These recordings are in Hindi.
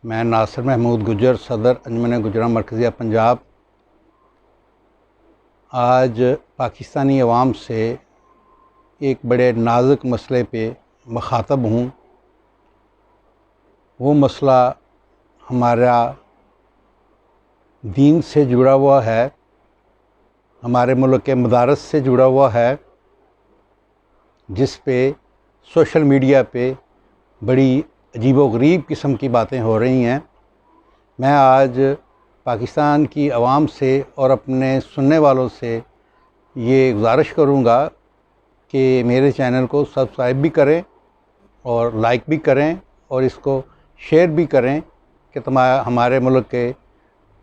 मैं नासिर महमूद गुजर, सदर अंजुमन गुजरां मरकज़िया पंजाब, आज पाकिस्तानी अवाम से एक बड़े नाजुक मसले पे मुखातब हूँ। वो मसला हमारा दीन से जुड़ा हुआ है, हमारे मुल्क के मदारस से जुड़ा हुआ है, जिस पे सोशल मीडिया पे बड़ी अजीबोगरीब किस्म की बातें हो रही हैं। मैं आज पाकिस्तान की आवाम से और अपने सुनने वालों से ये गुजारिश करूँगा कि मेरे चैनल को सब्सक्राइब भी करें और लाइक भी करें और इसको शेयर भी करें कि हमारे मुल्क के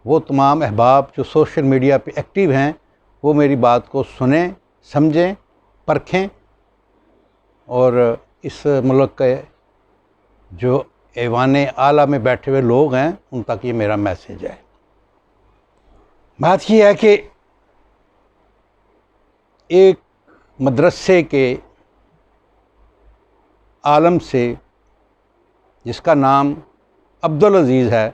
वो तमाम अहबाब जो सोशल मीडिया पे एक्टिव हैं वो मेरी बात को सुनें, समझें, परखें और इस मुल्क के जो ऐवान आला में बैठे हुए लोग हैं उन तक ये मेरा मैसेज है। बात ये है कि एक मदरसे के आलम से जिसका नाम अब्दुल अज़ीज़ है,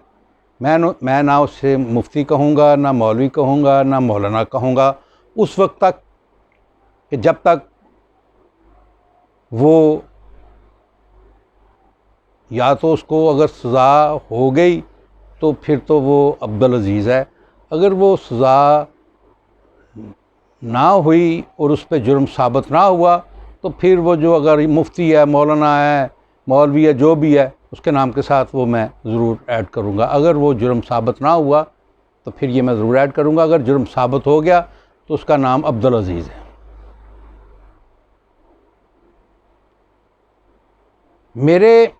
मैं ना उससे मुफ्ती कहूँगा, ना मौलवी कहूँगा, ना मौलाना कहूँगा, उस वक्त तक कि जब तक वो या तो उसको अगर सज़ा हो गई तो फिर तो वो अब्दुल अज़ीज़ है, अगर वो सज़ा ना हुई और उस पर जुर्म साबित ना हुआ तो फिर वो जो अगर मुफ्ती है, मौलाना है, मौलवी है, जो भी है, उसके नाम के साथ वो मैं ज़रूर ऐड करूँगा। अगर वो जुर्म साबित ना हुआ तो फिर ये मैं ज़रूर ऐड करूँगा, अगर जुर्म साबित हो गया तो उसका नाम अब्दुल अज़ीज़ है। मेरे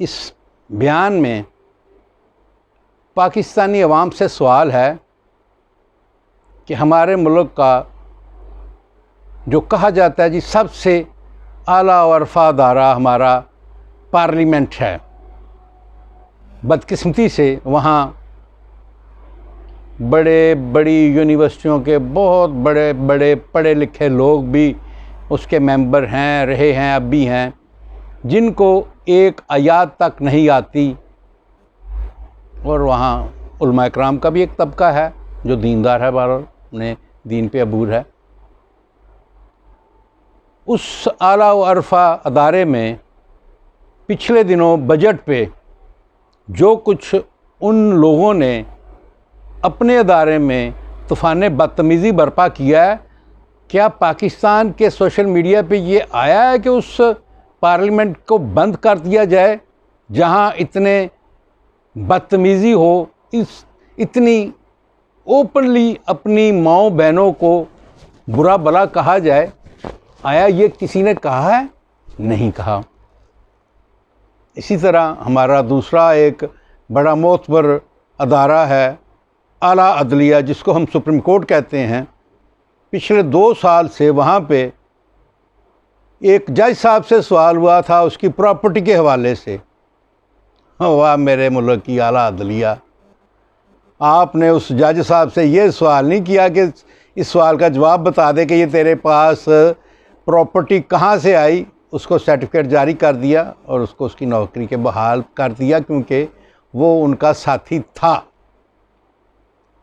इस बयान में पाकिस्तानी अवाम से सवाल है कि हमारे मुल्क का जो कहा जाता है जी सबसे आला और अरफा अदारा हमारा पार्लियामेंट है, बदकिस्मती से वहाँ बड़ी यूनिवर्सिटियों के बहुत बड़े बड़े पढ़े लिखे लोग भी उसके मेंबर हैं, रहे हैं, अब भी हैं, जिनको एक आयत तक नहीं आती। और वहाँ उलमा इकराम का भी एक तबका है जो दीनदार है, बहरहाल अपने दीन पे अबूर है। उस आला व अरफा अदारे में पिछले दिनों बजट पे जो कुछ उन लोगों ने अपने अदारे में तूफ़ान बदतमीज़ी बर्पा किया है, क्या पाकिस्तान के सोशल मीडिया पे ये आया है कि उस पार्लियामेंट को बंद कर दिया जाए जहां इतने बदतमीज़ी हो, इतनी ओपनली अपनी माओ बहनों को बुरा भला कहा जाए? आया ये किसी ने कहा है? नहीं कहा। इसी तरह हमारा दूसरा एक बड़ा मोतबर अदारा है आला अदलिया, जिसको हम सुप्रीम कोर्ट कहते हैं। पिछले 2 साल से वहाँ पे एक जज साहब से सवाल हुआ था उसकी प्रॉपर्टी के हवाले से। वाह मेरे मुल्क की आला अदलिया, आपने उस जज साहब से ये सवाल नहीं किया कि इस सवाल का जवाब बता दे कि ये तेरे पास प्रॉपर्टी कहाँ से आई। उसको सर्टिफिकेट जारी कर दिया और उसको उसकी नौकरी के बहाल कर दिया क्योंकि वो उनका साथी था।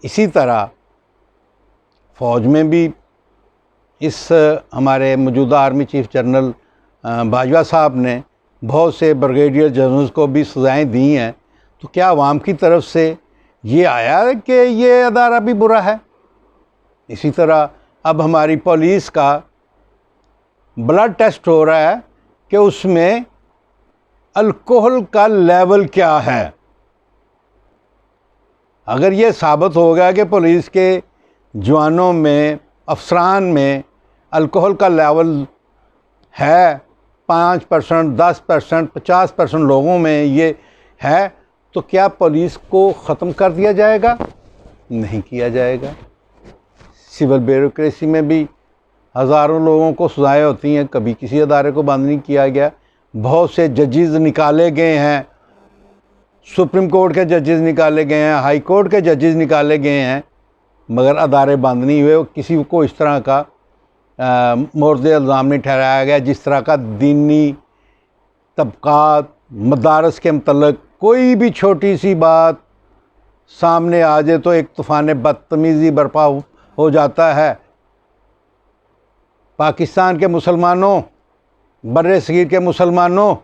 इसी तरह फ़ौज में भी इस हमारे मौजूदा आर्मी चीफ जनरल बाजवा साहब ने बहुत से ब्रिगेडियर जनरल्स को भी सज़ाएँ दी हैं। तो क्या अवाम की तरफ से ये आया है कि ये अदारा भी बुरा है? इसी तरह अब हमारी पुलिस का ब्लड टेस्ट हो रहा है कि उसमें अल्कोहल का लेवल क्या है। अगर ये साबित हो गया कि पुलिस के जवानों में, अफसरान में अल्कोहल का लेवल है 5%, 10%, 50% लोगों में ये है, तो क्या पुलिस को ख़त्म कर दिया जाएगा? नहीं किया जाएगा। सिविल ब्यूरोक्रेसी में भी हज़ारों लोगों को सज़ाएँ होती हैं, कभी किसी अदारे को बंद नहीं किया गया। बहुत से जजेस निकाले गए हैं, सुप्रीम कोर्ट के जजेस निकाले गए हैं, हाई कोर्ट के जजेस निकाले गए हैं, मगर अदारे बंद नहीं हुए। किसी को इस तरह का मोर्द इल्ज़ाम नहीं ठहराया गया जिस तरह का दीनी तबक़ात मदारस के मतलब कोई भी छोटी सी बात सामने आ जाए तो एक तूफ़ान बदतमीज़ी बर्पा हो जाता है। पाकिस्तान के मुसलमानों, बर्रे सगीर के मुसलमानों,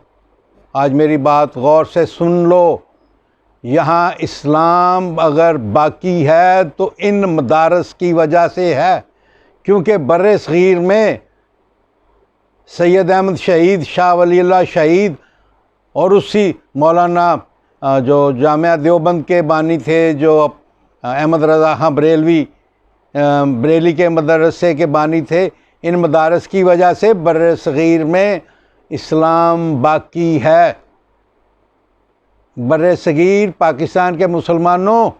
आज मेरी बात गौर से सुन लो। यहाँ इस्लाम अगर बाकी है तो इन मदारस की वजह से है, क्योंकि बर्रे सगीर में सैयद अहमद शहीद, शाह वलील्लाह शहीद और उसी मौलाना जो जामिया देवबंद के बानी थे, जो अहमद रज़ा खां बरेली के मदरसे के बानी थे, इन मदारस की वजह से बर्रे सगीर में इस्लाम बाकी है। बर्रे सगीर पाकिस्तान के मुसलमानों,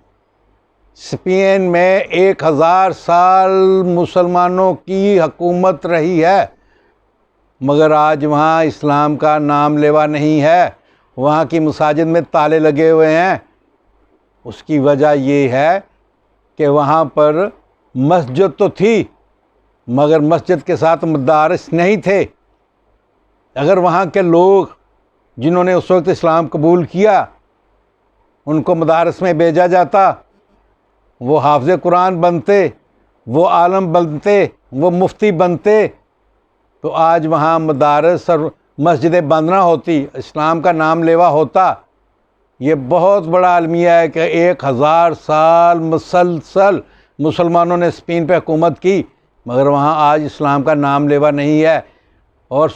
स्पेन में 1000 साल मुसलमानों की हुकूमत रही है, मगर आज वहाँ इस्लाम का नाम लेवा नहीं है। वहाँ की मसाजिद में ताले लगे हुए हैं। उसकी वजह ये है कि वहाँ पर मस्जिद तो थी, मगर मस्जिद के साथ मदारिस नहीं थे। अगर वहाँ के लोग जिन्होंने उस वक्त इस्लाम कबूल किया, उनको मदारिस में भेजा जाता, वो हाफ़िज़ कुरान बनते, वो आलम बनते, वो मुफ्ती बनते, तो आज वहाँ मदारस और मस्जिदें बंद ना होती, इस्लाम का नाम लेवा होता। ये बहुत बड़ा अलमिया है कि 1000 साल मुसलसल मुसलमानों ने स्पेन पे हुकूमत की, मगर वहाँ आज इस्लाम का नाम लेवा नहीं है। और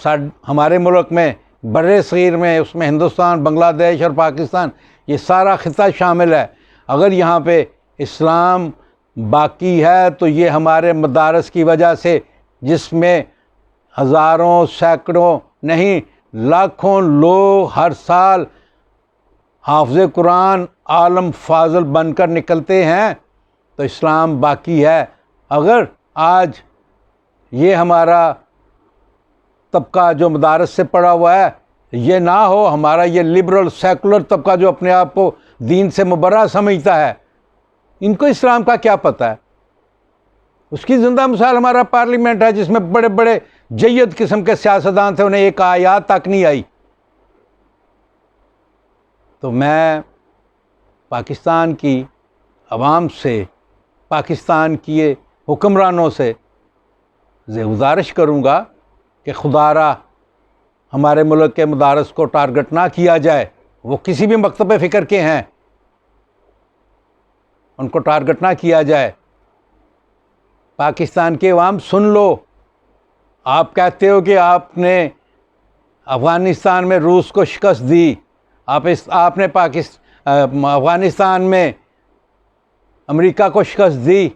हमारे मुल्क में बर्रे सगीर में, उसमें हिंदुस्तान, बांग्लादेश और पाकिस्तान, ये सारा खिता शामिल है। अगर यहाँ पे इस्लाम बाकी है तो ये हमारे मदारस की वजह से, जिसमें हज़ारों, सैकड़ों नहीं लाखों लोग हर साल हाफ़िज़ कुरान, आलम, फाज़ल बनकर निकलते हैं, तो इस्लाम बाकी है। अगर आज ये हमारा तबका जो मदारस से पड़ा हुआ है, ये ना हो, हमारा ये लिबरल सेकुलर तबका जो अपने आप को दीन से मुबर्रा समझता है, इनको इस्लाम का क्या पता है। उसकी ज़िंदा मिसाल हमारा पार्लियामेंट है, जिसमें बड़े बड़े जय्यद किस्म के सियासतदान थे, उन्हें एक आयत तक नहीं आई। तो मैं पाकिस्तान की आवाम से, पाकिस्तान की हुक्मरानों से गुजारिश करूँगा कि खुदारा हमारे मुल्क के मदारस को टारगेट ना किया जाए। वो किसी भी मकतब फ़िक्र के हैं, उनको टारगेट ना किया जाए। पाकिस्तान के अवाम सुन लो, आप कहते हो कि आपने अफ़गानिस्तान में रूस को शिकस्त दी, आपने अफ़गानिस्तान में अमेरिका को शिकस्त दी।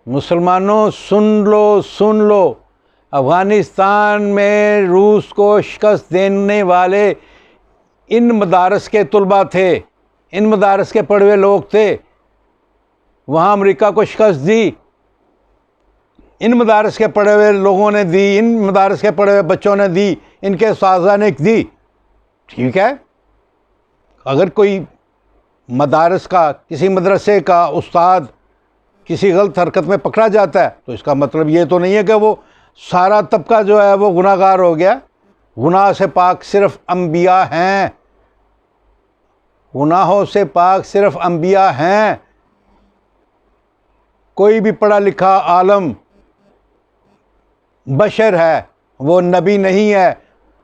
मुसलमानों सुन लो, अफ़गानिस्तान में रूस को शिकस्त देने वाले इन मदारस के तलबा थे, इन मदारस के पढ़े हुए लोग थे। वहाँ अमेरिका को शिकस्त दी, इन मदारस के पढ़े हुए लोगों ने दी, इन मदारस के पढ़े हुए बच्चों ने दी, इनके उस्ताज़ा ने दी। ठीक है, अगर कोई मदारस का, किसी मदरसे का उस्ताद किसी गलत हरकत में पकड़ा जाता है, तो इसका मतलब ये तो नहीं है कि वो सारा तबका जो है वो गुनाहगार हो गया। गुनाह से पाक सिर्फ अंबिया हैं, गुनाहों से पाक सिर्फ अंबिया हैं। कोई भी पढ़ा लिखा आलम बशर है, वो नबी नहीं है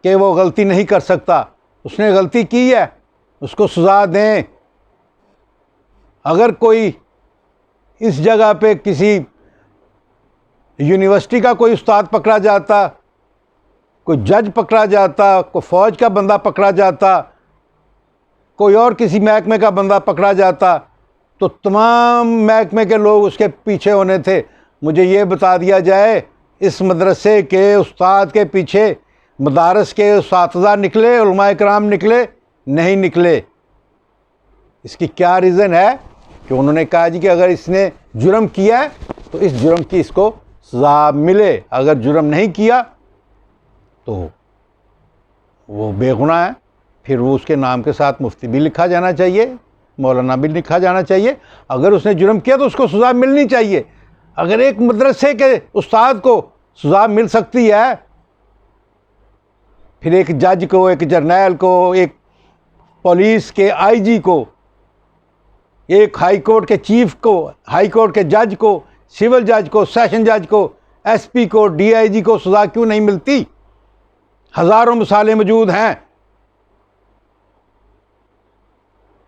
कि वो गलती नहीं कर सकता। उसने गलती की है, उसको सज़ा दें। अगर कोई इस जगह पे किसी यूनिवर्सिटी का कोई उस्ताद पकड़ा जाता, कोई जज पकड़ा जाता, कोई फ़ौज का बंदा पकड़ा जाता, कोई और किसी महकमे का बंदा पकड़ा जाता, तो तमाम महकमे के लोग उसके पीछे होने थे। मुझे ये बता दिया जाए, इस मदरसे के उस्ताद के पीछे मदारस के उस्ताद निकले, उलमाए कराम निकले? नहीं निकले। इसकी क्या रीज़न है कि उन्होंने कहा जी कि अगर इसने जुर्म किया है तो इस जुर्म की इसको सज़ा मिले, अगर जुर्म नहीं किया तो वो बेगुनाह है। फिर वो उसके नाम के साथ मुफ्ती भी लिखा जाना चाहिए, मौलाना भी लिखा जाना चाहिए। अगर उसने जुर्म किया तो उसको सज़ा मिलनी चाहिए। अगर एक मदरसे के उस्ताद को सज़ा मिल सकती है, फिर एक जज को, एक जर्नैल को, एक पुलिस के आईजी को, एक हाई कोर्ट के चीफ को, हाई कोर्ट के जज को, सिविल जज को, सेशन जज को, एसपी को, डीआईजी को सज़ा क्यों नहीं मिलती? हज़ारों मिसालें मौजूद हैं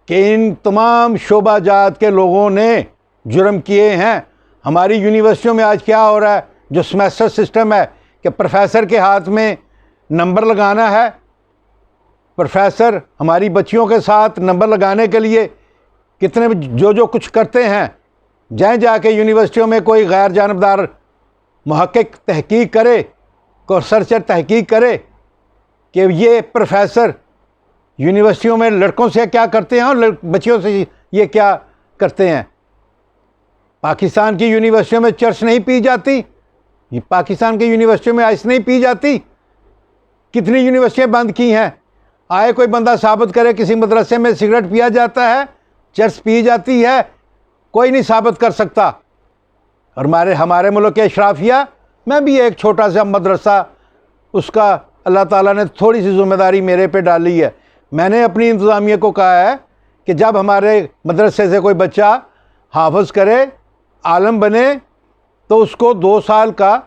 कि इन तमाम शोबाजात के लोगों ने जुर्म किए हैं। हमारी यूनिवर्सिटियों में आज क्या हो रहा है, जो सेमेस्टर सिस्टम है कि प्रोफेसर के हाथ में नंबर लगाना है। प्रोफेसर हमारी बच्चियों के साथ नंबर लगाने के लिए कितने जो कुछ करते हैं। जहाँ जाके यूनिवर्सिटियों में कोई गैर जानबदार मुहक्किक तहकीक करे, को रिसर्चर तहकीक करे कि ये प्रोफेसर यूनिवर्सिटियों में लड़कों से क्या करते हैं और बच्चियों से ये क्या करते हैं। पाकिस्तान की यूनिवर्सिटियों में चर्च नहीं पी जाती, ये पाकिस्तान की यूनिवर्सिटियों में आइस नहीं पी जाती। कितनी यूनिवर्सिटियां बंद की हैं। आए कोई बंदा साबित करे किसी मदरसे में सिगरेट पिया जाता है, चर्च पी जाती है, कोई नहीं साबित कर सकता। और हमारे मुल्क के अशराफिया, मैं भी एक छोटा सा मदरसा, उसका अल्लाह ताला ने थोड़ी सी ज़िम्मेदारी मेरे पे डाली है। मैंने अपनी इंतज़ामिया को कहा है कि जब हमारे मदरसे से कोई बच्चा हाफ़िज़ करे, आलम बने, तो उसको 2 साल का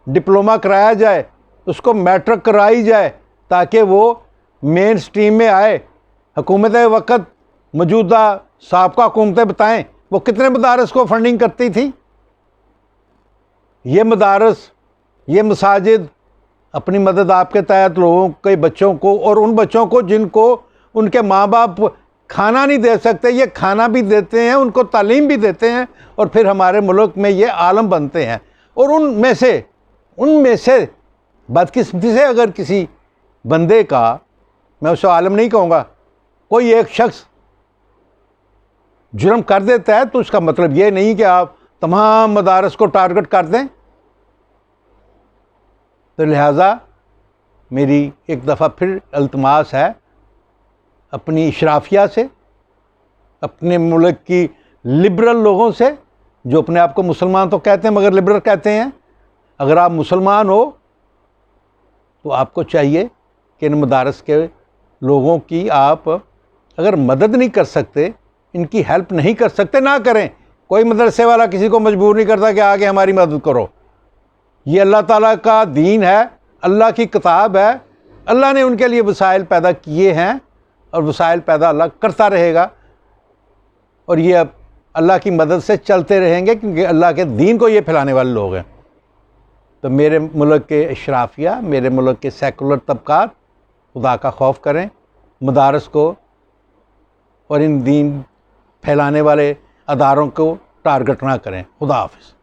डिप्लोमा कराया जाए, उसको मैट्रिक कराई जाए, ताकि वो मेन स्ट्रीम में आए। हुकूमत वक़्त मौजूदा साबका हुकूमतें बताएं वो कितने मदारस को फंडिंग करती थी। ये मदारस, ये मसाजिद अपनी मदद आपके तहत लोगों के बच्चों को, और उन बच्चों को जिनको उनके माँ बाप खाना नहीं दे सकते, ये खाना भी देते हैं, उनको तालीम भी देते हैं, और फिर हमारे मुल्क में ये आलम बनते हैं। और उनमें से बदकिस्मती से अगर किसी बंदे का, मैं उसे आलम नहीं कहूँगा, कोई एक शख्स जुर्म कर देता है, तो उसका मतलब ये नहीं कि आप तमाम मदारस को टारगेट कर दें। तो लिहाजा मेरी एक दफ़ा फिर इल्तमास है अपनी इशराफिया से, अपने मुल्क की लिबरल लोगों से, जो अपने आप को मुसलमान तो कहते हैं मगर लिबरल कहते हैं। अगर आप मुसलमान हो तो आपको चाहिए कि इन मदारस के लोगों की आप अगर मदद नहीं कर सकते, इनकी हेल्प नहीं कर सकते, ना करें। कोई मदरसे वाला किसी को मजबूर नहीं करता कि आगे हमारी मदद करो। ये अल्लाह ताला का दीन है, अल्लाह की किताब है। अल्लाह ने उनके लिए वसाइल पैदा किए हैं और वसाइल पैदा अल्लाह करता रहेगा, और ये अब अल्लाह की मदद से चलते रहेंगे, क्योंकि अल्लाह के दीन को ये फैलाने वाले लोग हैं। तो मेरे मुल्क के अशराफिया, मेरे मुल्क के सेकुलर तबकात खुदा का खौफ करें, मदारस को और इन दीन फैलाने वाले अदारों को टारगेट ना करें। खुदा हाफिज़।